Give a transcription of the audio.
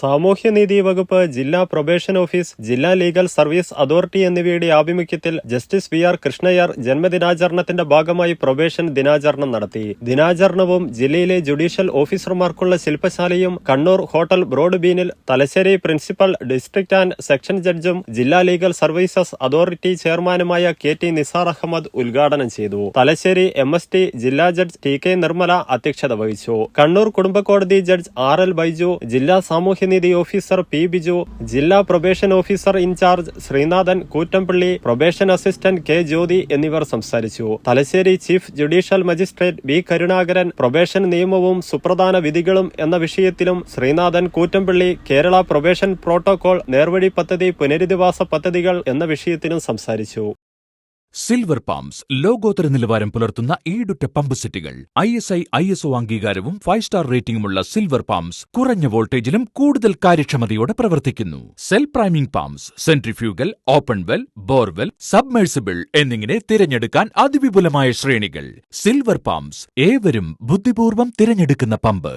സാമൂഹ്യനീതി വകുപ്പ്, ജില്ലാ പ്രൊബേഷൻ ഓഫീസ്, ജില്ലാ ലീഗൽ സർവീസ് അതോറിറ്റി എന്നിവയുടെ ആഭിമുഖ്യത്തിൽ ജസ്റ്റിസ് വി ആർ കൃഷ്ണയ്യർ ജന്മദിനാചരണത്തിന്റെ ഭാഗമായി പ്രൊബേഷൻ ദിനാചരണം നടത്തി. ദിനാചരണവും ജില്ലയിലെ ജുഡീഷ്യൽ ഓഫീസർമാർക്കുള്ള ശില്പശാലയും കണ്ണൂർ ഹോട്ടൽ ബ്രോഡ് ബീനിൽ Thalassery principal, district and sessions ജഡ്ജും ജില്ലാ ലീഗൽ സർവീസസ് അതോറിറ്റി ചെയർമാനുമായ KT നിസാർ അഹമ്മദ് ഉദ്ഘാടനം ചെയ്തു. തലശ്ശേരി MST ജില്ലാ ജഡ്ജ് TK നിർമ്മല അധ്യക്ഷത വഹിച്ചു. കണ്ണൂർ കുടുംബക്കോടതി ജഡ്ജ് RL ബൈജു, ജില്ലാ സാമൂഹ്യനീതി ഓഫീസർ P ബിജു, ജില്ലാ probation officer in charge Sreenathan Koottampally, probation assistant K ജ്യോതി എന്നിവർ സംസാരിച്ചു. Thalassery chief judicial magistrate B Karunakaran probation നിയമവും സുപ്രധാന വിധികളും എന്ന വിഷയത്തിലും, ശ്രീനാഥൻ കൂറ്റംപള്ളി കേരള പ്രൊബേഷൻ പ്രോട്ടോകോൾ, നേർവഴി പദ്ധതി, പുനരധിവാസ പദ്ധതികൾ എന്ന വിഷയത്തിലും സംസാരിച്ചു. സിൽവർ പാംസ് ലോകോത്തര നിലവാരം പുലർത്തുന്ന ഈടുറ്റ പമ്പ് സെറ്റുകൾ, ISI ISO അംഗീകാരവും 5 സ്റ്റാർ റേറ്റിംഗുമുള്ള സിൽവർ പാംസ് കുറഞ്ഞ വോൾട്ടേജിലും കൂടുതൽ കാര്യക്ഷമതയോടെ പ്രവർത്തിക്കുന്നു. Self priming palms, centrifugal, open well, borewell, submersible എന്നിങ്ങനെ തിരഞ്ഞെടുക്കാൻ അതിവിപുലമായ ശ്രേണികൾ. സിൽവർ പാംസ്, ഏവരും ബുദ്ധിപൂർവ്വം തിരഞ്ഞെടുക്കുന്ന പമ്പ്.